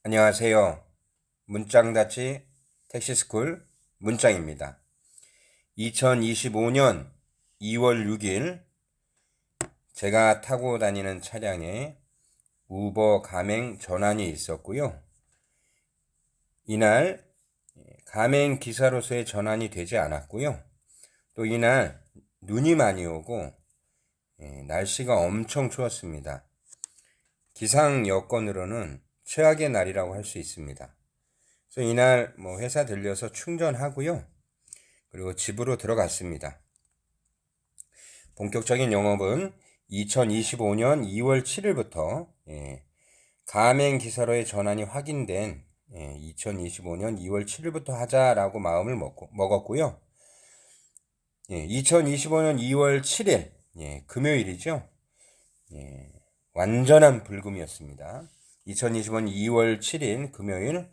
안녕하세요. 문짱다치 택시스쿨 문짱입니다. 2025년 2월 6일 제가 타고 다니는 차량에 우버 가맹 전환이 있었고요. 이날 가맹 기사로서의 전환이 되지 않았고요. 또 이날 눈이 많이 오고 날씨가 엄청 추웠습니다. 기상 여건으로는 최악의 날이라고 할 수 있습니다. 그래서 이날 회사 들려서 충전하고요. 그리고 집으로 들어갔습니다. 본격적인 영업은 2025년 2월 7일부터 가맹 기사로의 전환이 확인된 2025년 2월 7일부터 하자라고 마음을 먹었고요. 2025년 2월 7일 금요일이죠. 완전한 불금이었습니다. 2025년 2월 7일 금요일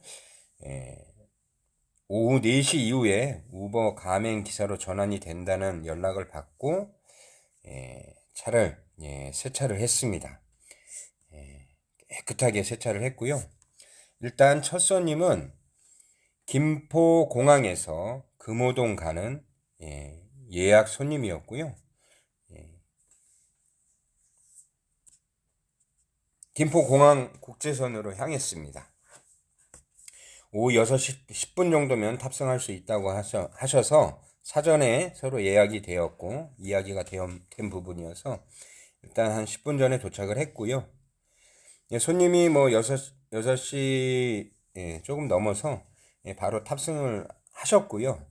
오후 4시 이후에 우버 가맹 기사로 전환이 된다는 연락을 받고 차를 세차를 했습니다. 깨끗하게 세차를 했고요. 일단 첫 손님은 김포공항에서 금호동 가는 예약 손님이었고요. 김포공항 국제선으로 향했습니다. 오후 6시 10분 정도면 탑승할 수 있다고 하셔서 사전에 서로 예약이 되었고 이야기가 된 부분이어서 일단 한 10분 전에 도착을 했고요. 손님이 6시 조금 넘어서 바로 탑승을 하셨고요.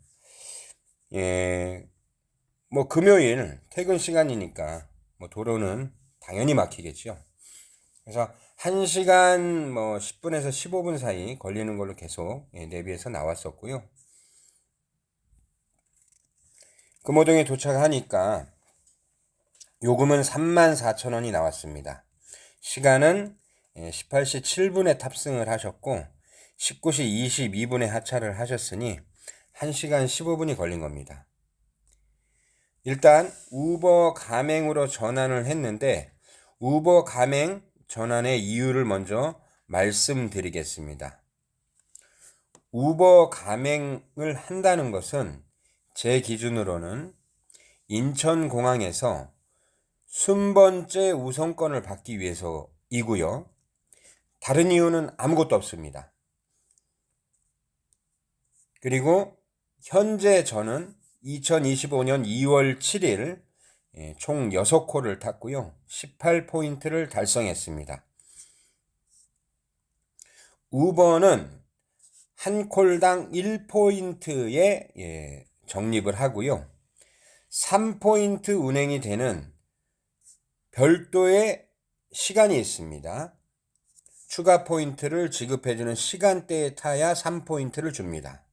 금요일 퇴근 시간이니까 도로는 당연히 막히겠죠. 그래서 1시간 10분에서 15분 사이 걸리는 걸로 계속 내비해서 나왔었고요. 금호동에 도착하니까 요금은 34,000원이 나왔습니다. 시간은 18시 7분에 탑승을 하셨고 19시 22분에 하차를 하셨으니 1시간 15분이 걸린 겁니다. 일단 우버 가맹으로 전환을 했는데 우버 가맹 전환의 이유를 먼저 말씀드리겠습니다. 우버 가맹을 한다는 것은 제 기준으로는 인천공항에서 순번째 우선권을 받기 위해서이고요. 다른 이유는 아무것도 없습니다. 그리고 현재 저는 2025년 2월 7일 총 6콜을 탔고요. 18포인트를 달성했습니다. 우버는 한 콜당 1포인트에 적립을 하고요. 3포인트 운행이 되는 별도의 시간이 있습니다. 추가 포인트를 지급해주는 시간대에 타야 3포인트를 줍니다.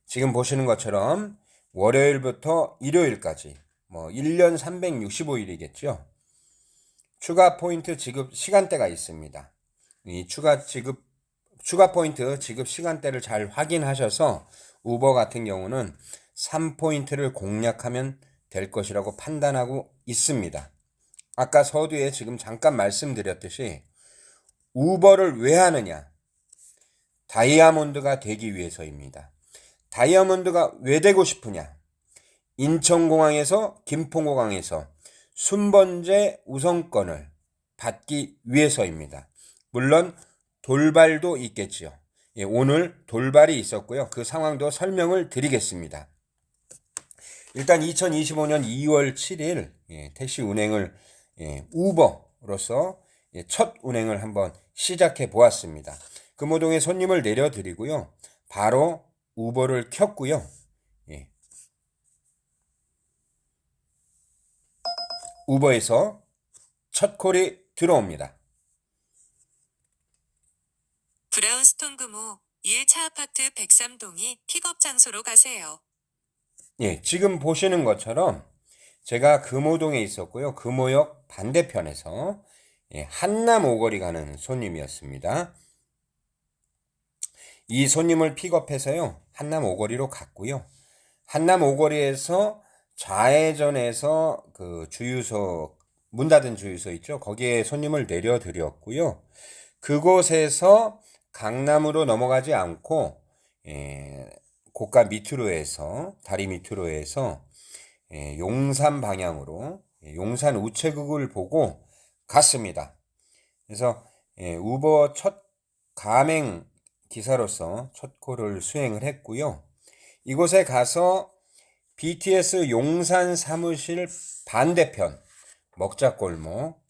지금 보시는 것처럼 월요일부터 일요일까지 1년 365일이겠죠. 추가 포인트 지급 시간대가 있습니다. 이 추가 포인트 지급 시간대를 잘 확인하셔서 우버 같은 경우는 3포인트를 공략하면 될 것이라고 판단하고 있습니다. 아까 서두에 지금 잠깐 말씀드렸듯이 우버를 왜 하느냐? 다이아몬드가 되기 위해서입니다. 다이아몬드가 왜 되고 싶으냐? 인천공항에서 김포공항에서 순번제 우선권을 받기 위해서입니다. 물론 돌발도 있겠지요. 오늘 돌발이 있었고요. 그 상황도 설명을 드리겠습니다. 일단 2025년 2월 7일 택시 운행을 우버로서 첫 운행을 한번 시작해 보았습니다. 금호동에 손님을 내려드리고요. 바로 우버를 켰고요. 우버에서 첫 콜이 들어옵니다. 브라운스톤 금호 1차 아파트 103동이 픽업 장소로 가세요. 지금 보시는 것처럼 제가 금호동에 있었고요. 금호역 반대편에서 한남 오거리 가는 손님이었습니다. 이 손님을 픽업해서요. 한남 오거리로 갔고요. 한남 오거리에서 좌회전해서 그 주유소 문 닫은 주유소 있죠. 거기에 손님을 내려드렸고요. 그곳에서 강남으로 넘어가지 않고 고가 밑으로 해서 다리 밑으로 해서 용산 방향으로 용산 우체국을 보고 갔습니다. 그래서 우버 첫 가맹 기사로서 첫 콜을 수행을 했고요. 이곳에 가서 BTS 용산 사무실 반대편 먹자골목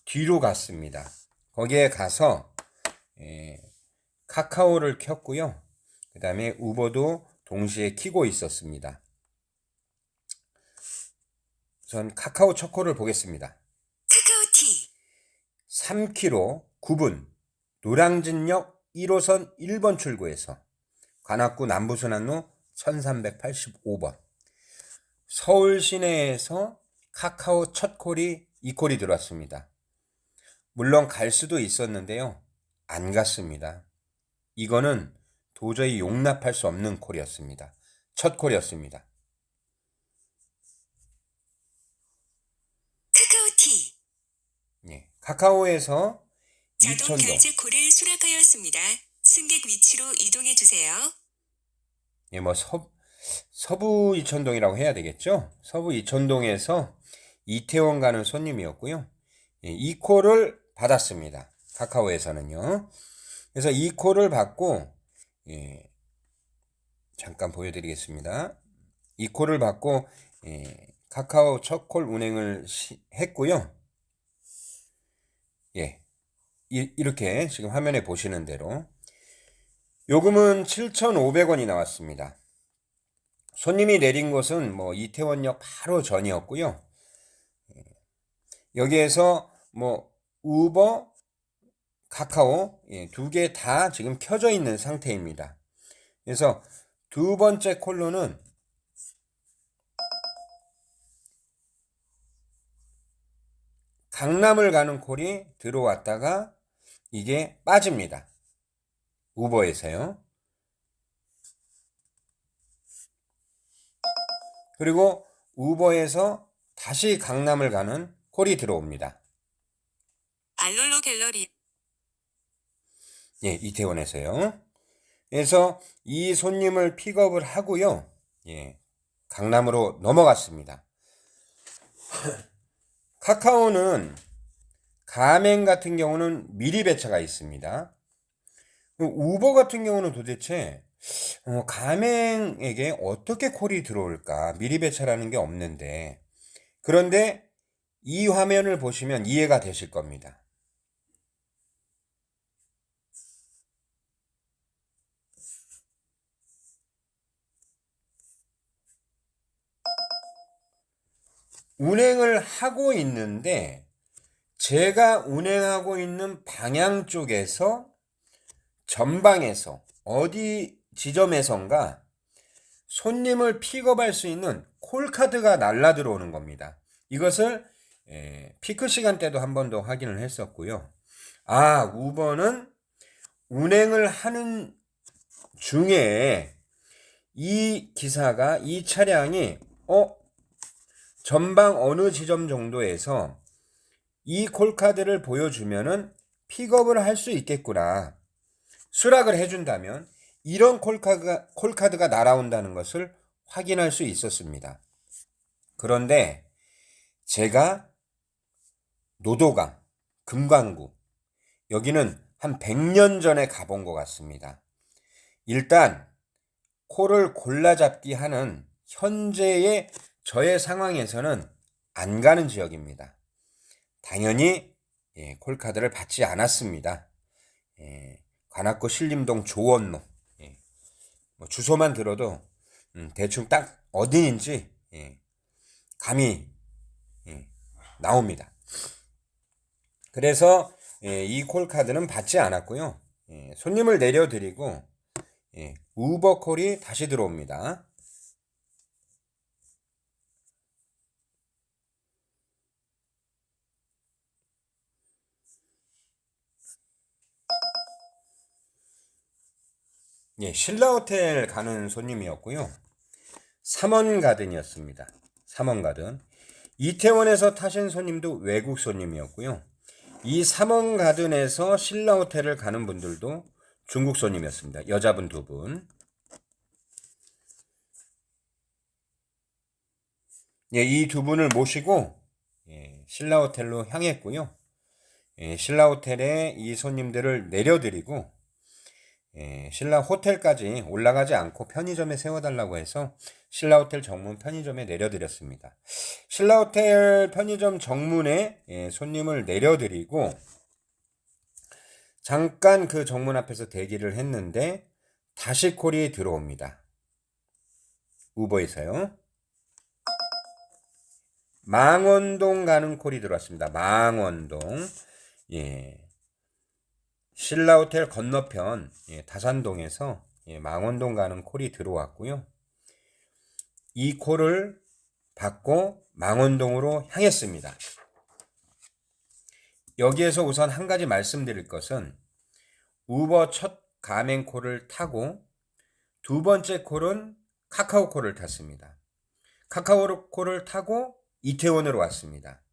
뒤로 갔습니다. 거기에 가서 카카오를 켰고요. 그 다음에 우버도 동시에 켜고 있었습니다. 전 카카오 첫 콜을 보겠습니다. 카카오티 3km 9분 노량진역 1호선 1번 출구에서 관악구 남부순환로 1385번 서울 시내에서 카카오 첫 콜이 이 콜이 들어왔습니다. 물론 갈 수도 있었는데요. 안 갔습니다. 이거는 도저히 용납할 수 없는 콜이었습니다. 첫 콜이었습니다. 카카오티 카카오에서 자동 이천동 결제 콜을 수락하였습니다. 승객 위치로 이동해 주세요. 서부 이천동이라고 해야 되겠죠? 서부 이천동에서 이태원 가는 손님이었고요. 이 콜을 받았습니다. 카카오에서는요. 그래서 이 콜을 받고 잠깐 보여드리겠습니다. 이 콜을 받고 카카오 첫 콜 운행을 했고요. 이렇게 지금 화면에 보시는 대로 요금은 7,500원이 나왔습니다. 손님이 내린 곳은 이태원역 바로 전이었고요. 여기에서 우버, 카카오 두 개 다 지금 켜져 있는 상태입니다. 그래서 두 번째 콜로는 강남을 가는 콜이 들어왔다가 이게 빠집니다. 우버에서요. 그리고 우버에서 다시 강남을 가는 콜이 들어옵니다. 알롤로 갤러리 이태원에서요. 그래서 이 손님을 픽업을 하고요. 강남으로 넘어갔습니다. 카카오는 가맹 같은 경우는 미리 배차가 있습니다. 우버 같은 경우는 도대체 가맹에게 어떻게 콜이 들어올까? 미리 배차라는 게 없는데. 그런데 이 화면을 보시면 이해가 되실 겁니다. 운행을 하고 있는데 제가 운행하고 있는 방향 쪽에서 전방에서 어디 지점에선가 손님을 픽업할 수 있는 콜카드가 날라 들어오는 겁니다. 이것을 피크 시간대도 한 번 더 확인을 했었고요. 우버는 운행을 하는 중에 이 기사가 이 차량이 전방 어느 지점 정도에서 이 콜카드를 보여주면은 픽업을 할 수 있겠구나. 수락을 해준다면 이런 콜카드가 날아온다는 것을 확인할 수 있었습니다. 그런데 제가 노도강, 금강구 여기는 한 100년 전에 가본 것 같습니다. 일단 콜을 골라잡기 하는 현재의 저의 상황에서는 안 가는 지역입니다. 당연히 콜카드를 받지 않았습니다. 관악구 신림동 조원로 주소만 들어도 대충 딱 어디인지 감이 나옵니다. 그래서 이 콜카드는 받지 않았고요. 손님을 내려드리고 우버 콜이 다시 들어옵니다. 신라호텔 가는 손님이었고요. 삼원가든이었습니다. 삼원가든. 이태원에서 타신 손님도 외국 손님이었고요. 이 3원 가든에서 신라 호텔을 가는 분들도 중국 손님이었습니다. 여자분 2분. 예, 이 2분을 모시고 신라 호텔로 향했고요. 신라 호텔에 이 손님들을 내려드리고 신라 호텔까지 올라가지 않고 편의점에 세워달라고 해서 신라 호텔 정문 편의점에 내려드렸습니다. 신라 호텔 편의점 정문에 손님을 내려드리고 잠깐 그 정문 앞에서 대기를 했는데 다시 콜이 들어옵니다. 우버에서요. 망원동 가는 콜이 들어왔습니다. 망원동. 신라 호텔 건너편 다산동에서 망원동 가는 콜이 들어왔고요. 이 콜을 받고 망원동으로 향했습니다. 여기에서 우선 한 가지 말씀드릴 것은 우버 첫 가맹 콜을 타고 2번째 콜은 카카오 콜을 탔습니다. 카카오 콜을 타고 이태원으로 왔습니다.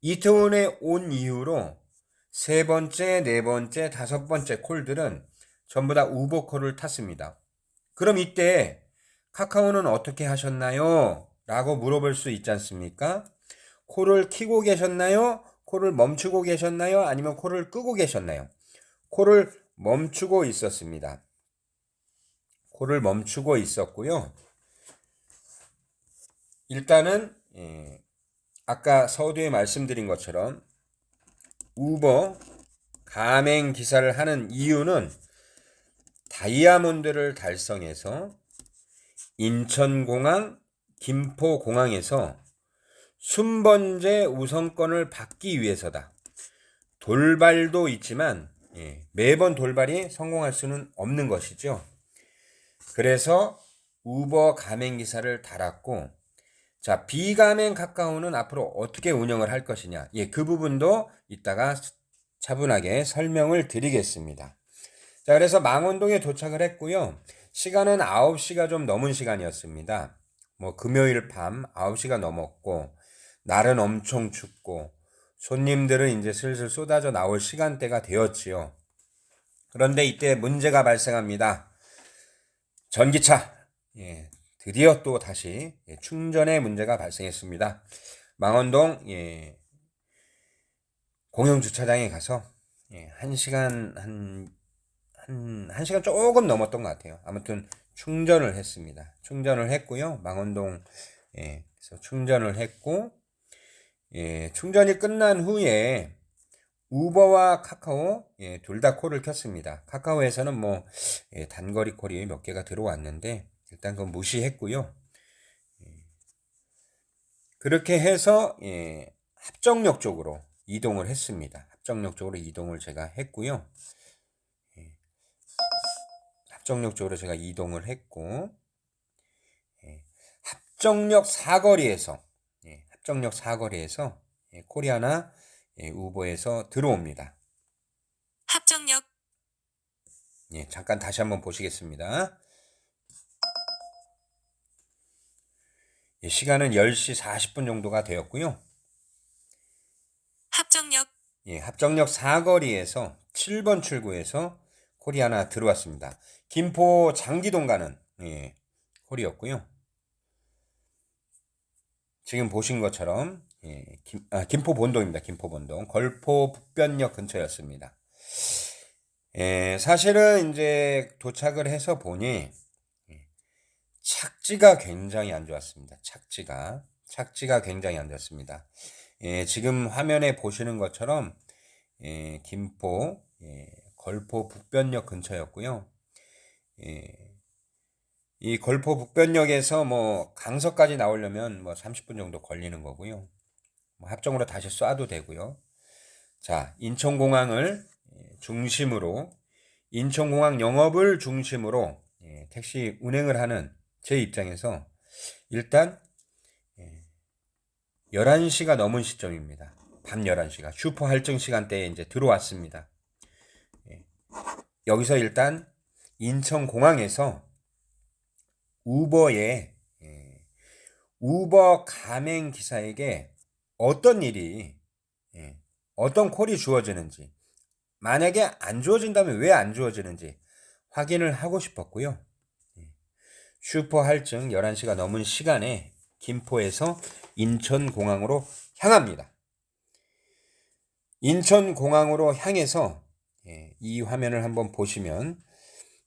이태원에 온 이후로 3번째, 4번째, 5번째 콜들은 전부 다 우버 콜을 탔습니다. 그럼 이때 카카오는 어떻게 하셨나요? 라고 물어볼 수 있지 않습니까? 콜을 켜고 계셨나요? 콜을 멈추고 계셨나요? 아니면 콜을 끄고 계셨나요? 콜을 멈추고 있었습니다. 콜을 멈추고 있었고요. 일단은 아까 서두에 말씀드린 것처럼 우버 가맹 기사를 하는 이유는 다이아몬드를 달성해서 인천공항, 김포공항에서 순번제 우선권을 받기 위해서다. 돌발도 있지만 매번 돌발이 성공할 수는 없는 것이죠. 그래서 우버 가맹 기사를 달았고, 자, 비가맹 카카오는 앞으로 어떻게 운영을 할 것이냐. 그 부분도 이따가 차분하게 설명을 드리겠습니다. 자, 그래서 망원동에 도착을 했고요. 시간은 9시가 좀 넘은 시간이었습니다. 금요일 밤 9시가 넘었고, 날은 엄청 춥고, 손님들은 이제 슬슬 쏟아져 나올 시간대가 되었지요. 그런데 이때 문제가 발생합니다. 전기차. 드디어 또 다시 충전의 문제가 발생했습니다. 망원동 공영주차장에 가서 1시간 한 시간 조금 넘었던 것 같아요. 아무튼 충전을 했습니다. 충전을 했고요. 망원동에서 충전을 했고 충전이 끝난 후에 우버와 카카오 둘 다 콜을 켰습니다. 카카오에서는 단거리 콜이 몇 개가 들어왔는데 일단 그건 무시했고요. 그렇게 해서 합정역 쪽으로 이동을 했습니다. 합정역 쪽으로 이동을 제가 했고요. 합정역 쪽으로 제가 이동을 했고 합정역 사거리에서 콜이 하나 우버에서 들어옵니다. 합정역 잠깐 다시 한번 보시겠습니다. 시간은 10시 40분 정도가 되었고요. 합정역 사거리에서 7번 출구에서 콜이 하나 들어왔습니다. 김포 장기동 가는 콜이었고요. 지금 보신 것처럼 김포 본동입니다. 김포 본동 걸포 북변역 근처였습니다. 사실은 이제 도착을 해서 보니 착지가 굉장히 안 좋았습니다. 착지가 굉장히 안 좋았습니다. 지금 화면에 보시는 것처럼 김포 걸포 북변역 근처였고요. 이 걸포 북변역에서 강서까지 나오려면 30분 정도 걸리는 거고요. 합정으로 다시 쏴도 되고요. 자, 인천공항을 중심으로 인천공항 영업을 중심으로 택시 운행을 하는 제 입장에서 일단 11시가 넘은 시점입니다. 밤 11시가 슈퍼 할증 시간대에 이제 들어왔습니다. 여기서 일단 인천공항에서 우버 가맹 기사에게 어떤 일이 어떤 콜이 주어지는지, 만약에 안 주어진다면 왜 안 주어지는지 확인을 하고 싶었고요. 슈퍼 할증 11시가 넘은 시간에 김포에서 인천공항으로 향합니다. 인천공항으로 향해서 이 화면을 한번 보시면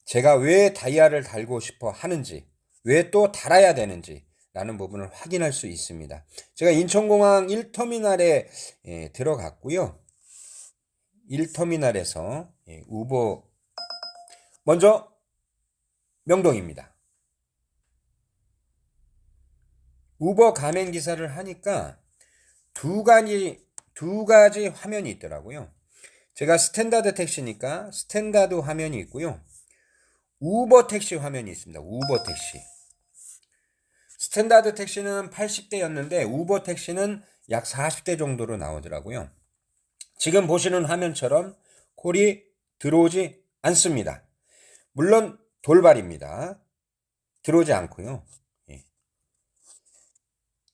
제가 왜 다이아를 달고 싶어 하는지, 왜 또 달아야 되는지 라는 부분을 확인할 수 있습니다. 제가 인천공항 1터미널에 들어갔고요. 1터미널에서 우버, 먼저 명동입니다. 우버 가맹 기사를 하니까 두 가지 화면이 있더라고요. 제가 스탠다드 택시니까 스탠다드 화면이 있고요. 우버 택시 화면이 있습니다. 우버 택시. 스탠다드 택시는 80대였는데 우버 택시는 약 40대 정도로 나오더라고요. 지금 보시는 화면처럼 콜이 들어오지 않습니다. 물론 돌발입니다. 들어오지 않고요.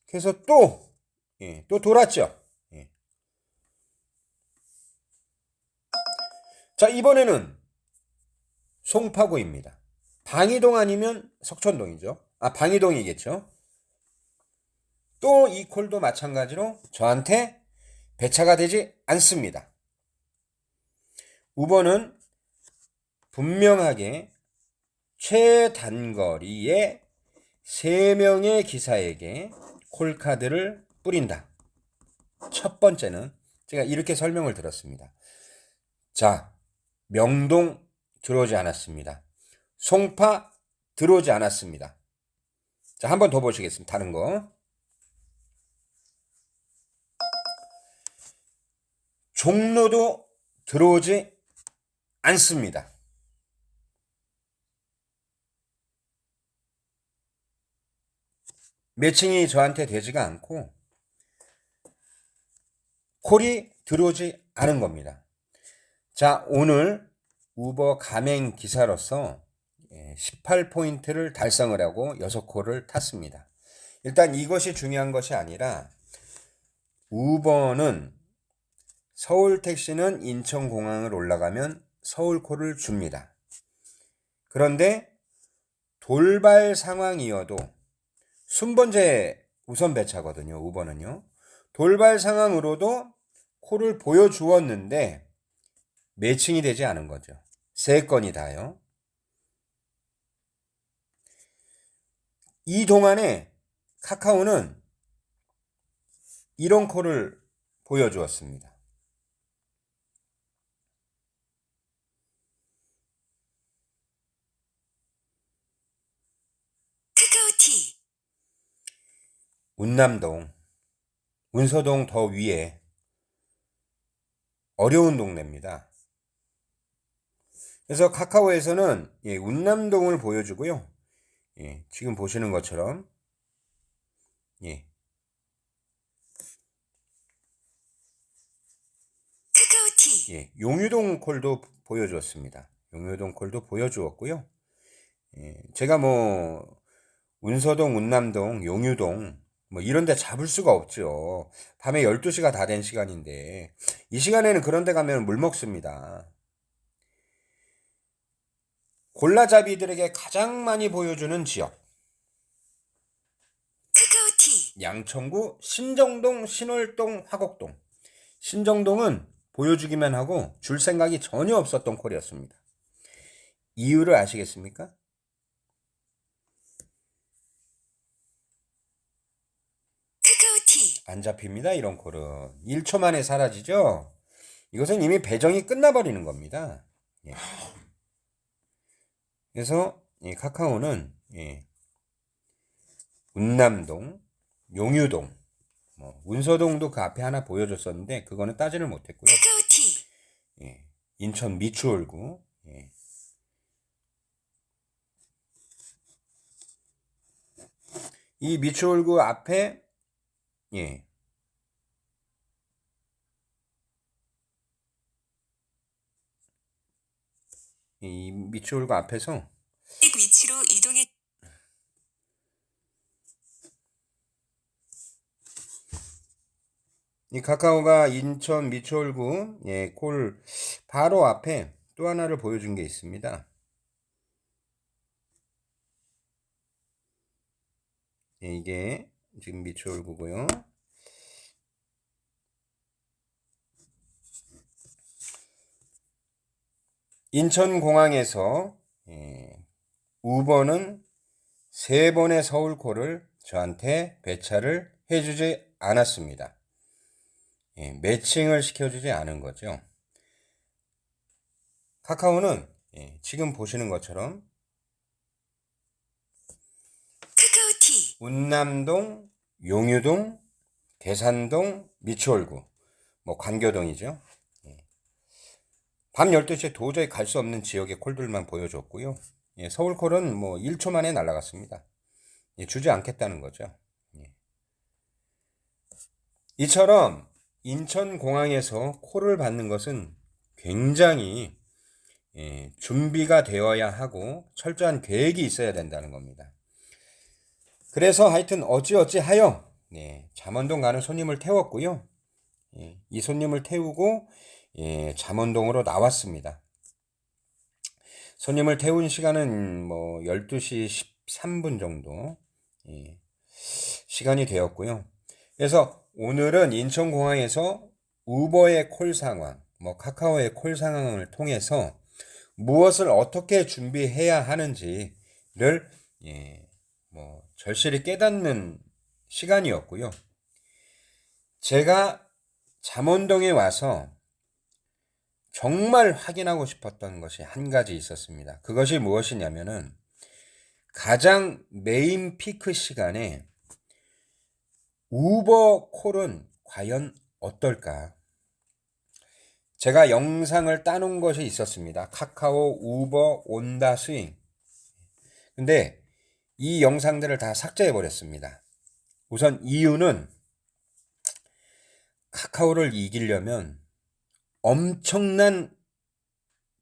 그래서 또 돌았죠. 자, 이번에는 송파구입니다. 방이동 아니면 석촌동이죠. 방이동이겠죠. 또 이 콜도 마찬가지로 저한테 배차가 되지 않습니다. 우버는 분명하게 최단거리에 3명의 기사에게 콜카드를 뿌린다. 첫 번째는 제가 이렇게 설명을 들었습니다. 자, 명동 들어오지 않았습니다. 송파 들어오지 않았습니다. 자, 한 번 더 보시겠습니다. 다른 거. 종로도 들어오지 않습니다. 매칭이 저한테 되지가 않고 콜이 들어오지 않은 겁니다. 자, 오늘 우버 가맹 기사로서 18포인트를 달성을 하고 6콜을 탔습니다. 일단 이것이 중요한 것이 아니라 우버는 서울 택시는 인천공항을 올라가면 서울콜을 줍니다. 그런데 돌발 상황이어도 순번제 우선 배차거든요. 우버는요. 돌발 상황으로도 콜을 보여주었는데 매칭이 되지 않은 거죠. 3건이 다요. 이 동안에 카카오는 이런 콜을 보여주었습니다. 카카오티. 운남동, 운서동 더 위에 어려운 동네입니다. 그래서 카카오에서는 운남동을 보여주고요. 지금 보시는 것처럼 카카오티. 용유동 콜도 보여주었습니다. 용유동 콜도 보여주었고요. 제가 뭐 운서동, 운남동, 용유동 뭐 이런 데 잡을 수가 없죠. 밤에 12시가 다 된 시간인데 이 시간에는 그런 데 가면 물 먹습니다. 골라잡이들에게 가장 많이 보여주는 지역. 카카오티. 양천구, 신정동, 신월동, 화곡동. 신정동은 보여주기만 하고 줄 생각이 전혀 없었던 콜이었습니다. 이유를 아시겠습니까? 카카오티. 안 잡힙니다. 이런 콜은 1초 만에 사라지죠. 이것은 이미 배정이 끝나버리는 겁니다. 그래서 카카오는 운남동, 용유동, 운서동도 그 앞에 하나 보여줬었는데 그거는 따지를 못했고요. 카카오티. 인천 미추홀구, 이 미추홀구 앞에 이 미추홀구 앞에서 위치로 이동해. 이 카카오가 인천 미추홀구 콜 바로 앞에 또 하나를 보여준 게 있습니다. 이게 지금 미추홀구고요. 인천공항에서 우버는 3번의 서울콜을 저한테 배차를 해주지 않았습니다. 매칭을 시켜주지 않은 거죠. 카카오는 지금 보시는 것처럼 카카오티 운남동, 용유동, 계산동, 미추홀구, 관교동이죠. 밤 12시에 도저히 갈 수 없는 지역의 콜들만 보여줬고요. 서울콜은 1초 만에 날아갔습니다. 주지 않겠다는 거죠. 이처럼 인천공항에서 콜을 받는 것은 굉장히 준비가 되어야 하고 철저한 계획이 있어야 된다는 겁니다. 그래서 하여튼 어찌어찌하여 잠원동 가는 손님을 태웠고요. 이 손님을 태우고 잠원동으로 나왔습니다. 손님을 태운 시간은 12시 13분 정도 시간이 되었고요. 그래서 오늘은 인천공항에서 우버의 콜 상황, 카카오의 콜 상황을 통해서 무엇을 어떻게 준비해야 하는지를 절실히 깨닫는 시간이었고요. 제가 잠원동에 와서 정말 확인하고 싶었던 것이 한 가지 있었습니다. 그것이 무엇이냐면은 가장 메인 피크 시간에 우버 콜은 과연 어떨까? 제가 영상을 따놓은 것이 있었습니다. 카카오 우버 온다 스윙. 근데 이 영상들을 다 삭제해 버렸습니다. 우선 이유는 카카오를 이기려면 엄청난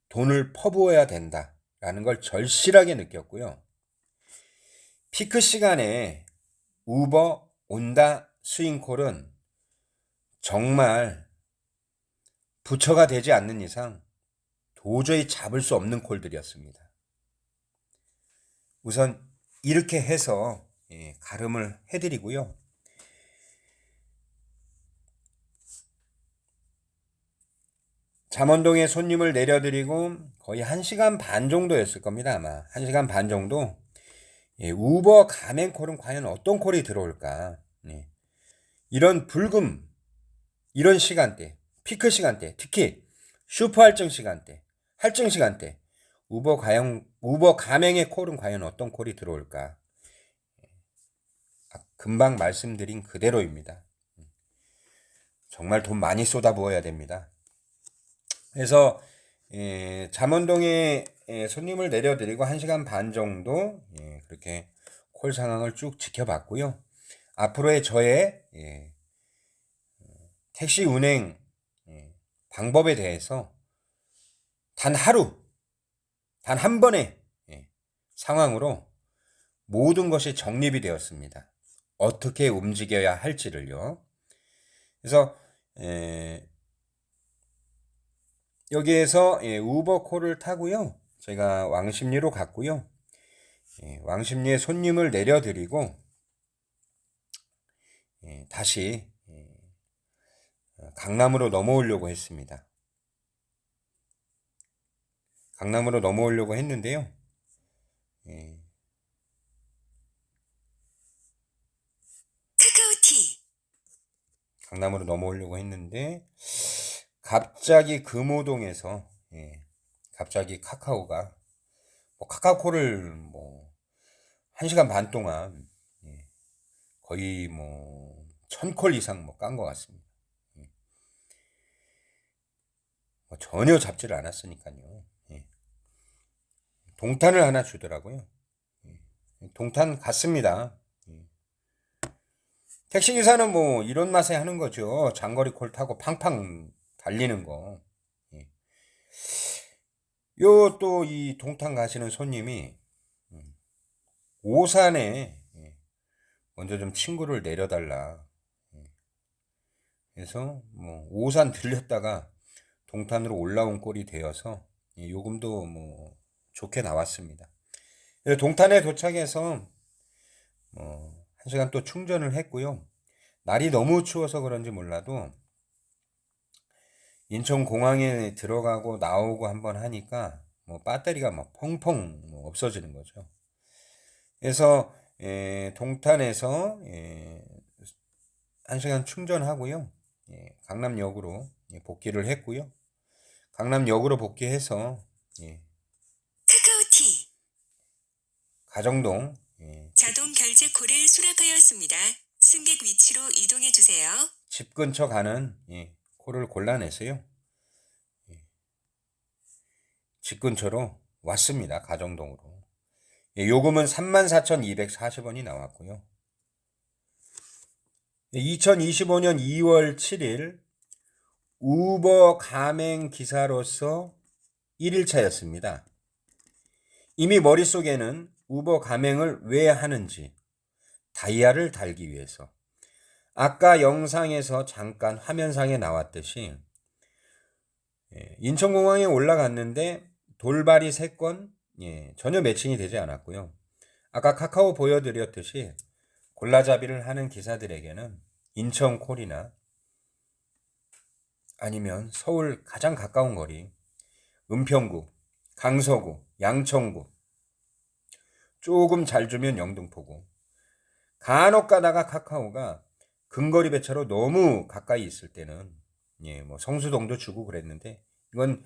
돈을 퍼부어야 된다라는 걸 절실하게 느꼈고요. 피크 시간에 우버 온다 스윙콜은 정말 부처가 되지 않는 이상 도저히 잡을 수 없는 콜들이었습니다. 우선 이렇게 해서 가름을 해드리고요. 잠원동에 손님을 내려드리고 거의 1시간 반 정도였을 겁니다. 아마 1시간 반 정도. 우버 가맹콜은 과연 어떤 콜이 들어올까? 이런 불금, 이런 시간대, 피크 시간대, 특히 슈퍼 할증 시간대, 할증 시간대, 우버 가맹의 콜은 과연 어떤 콜이 들어올까? 금방 말씀드린 그대로입니다. 정말 돈 많이 쏟아부어야 됩니다. 그래서 잠원동에 손님을 내려드리고 1시간 반 정도 그렇게 콜 상황을 쭉 지켜봤고요. 앞으로의 저의 택시 운행 방법에 대해서 단 한 번의 상황으로 모든 것이 정립이 되었습니다. 어떻게 움직여야 할지를요. 그래서 여기에서 우버 콜을 타고요. 제가 왕십리로 갔고요. 왕십리에 손님을 내려드리고 다시 강남으로 넘어오려고 했습니다. 강남으로 넘어오려고 했는데요. 카카오티 강남으로 넘어오려고 했는데 갑자기 금호동에서 갑자기 카카오가 카카오콜을 1시간 반 동안 거의 1000콜 이상 깐 것 같습니다. 전혀 잡지를 않았으니까요. 동탄을 하나 주더라고요. 동탄 갔습니다. 택시기사는 이런 맛에 하는 거죠. 장거리 콜 타고 팡팡 달리는 거. 요 또 이 동탄 가시는 손님이 오산에 먼저 좀 친구를 내려달라. 그래서 뭐 오산 들렸다가 동탄으로 올라온 꼴이 되어서 요금도 뭐 좋게 나왔습니다. 그래서 동탄에 도착해서 1시간 또 충전을 했고요. 날이 너무 추워서 그런지 몰라도 인천공항에 들어가고 나오고 한번 하니까 뭐 배터리가 막 펑펑 없어지는 거죠. 그래서 동탄에서 1시간 충전하고요. 강남역으로 복귀를 했고요. 강남역으로 복귀해서 카카오티 가정동 자동 결제 콜을 수락하였습니다. 승객 위치로 이동해 주세요. 집 근처 가는 콜을 골라내서요. 집 근처로 왔습니다. 가정동으로. 요금은 34,240원이 나왔고요. 2025년 2월 7일 우버 가맹 기사로서 1일차였습니다. 이미 머릿속에는 우버 가맹을 왜 하는지, 다이아를 달기 위해서. 아까 영상에서 잠깐 화면상에 나왔듯이 인천공항에 올라갔는데 돌발이 3건 전혀 매칭이 되지 않았고요. 아까 카카오 보여드렸듯이 골라잡이를 하는 기사들에게는 인천콜이나 아니면 서울 가장 가까운 거리 은평구, 강서구, 양천구, 조금 잘 주면 영등포구, 간혹 가다가 카카오가 근거리 배차로 너무 가까이 있을 때는 뭐 성수동도 주고 그랬는데 이건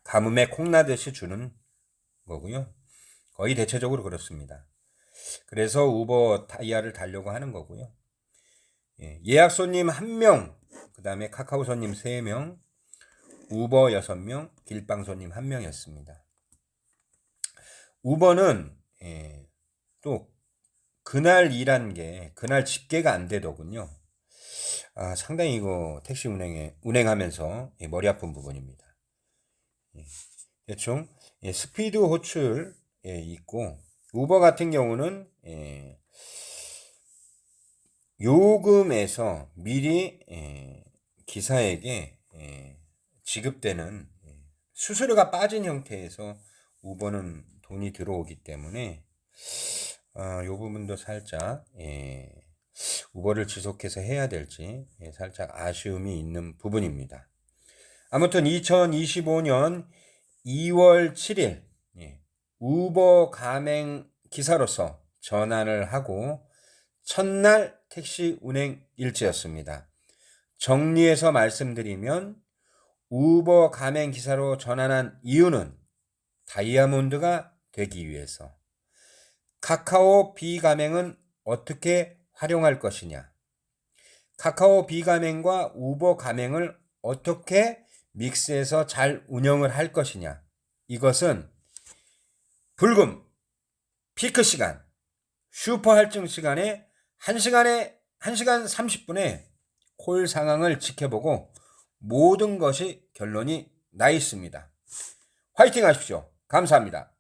가뭄에 콩나듯이 주는 거고요. 거의 대체적으로 그렇습니다. 그래서 우버 다이아를 달려고 하는 거고요. 예약 손님 1명, 그 다음에 카카오 손님 3명, 우버 6명, 길빵 손님 1명이었습니다. 우버는 또 그날 일한 게 그날 집계가 안 되더군요. 상당히 이거 택시 운행하면서 머리 아픈 부분입니다. 대충 스피드 호출 있고 우버 같은 경우는 요금에서 미리 기사에게 지급되는 수수료가 빠진 형태에서 우버는 돈이 들어오기 때문에 요 부분도 살짝 우버를 지속해서 해야 될지 살짝 아쉬움이 있는 부분입니다. 아무튼 2025년 2월 7일 우버 가맹 기사로서 전환을 하고 첫날 택시 운행 일지였습니다. 정리해서 말씀드리면 우버 가맹 기사로 전환한 이유는 다이아몬드가 되기 위해서. 카카오 비가맹은 어떻게 활용할 것이냐? 카카오 비가맹과 우버 가맹을 어떻게 믹스해서 잘 운영을 할 것이냐? 이것은 불금, 피크 시간, 슈퍼 할증 시간에 1시간 30분에 콜 상황을 지켜보고 모든 것이 결론이 나 있습니다. 화이팅 하십시오. 감사합니다.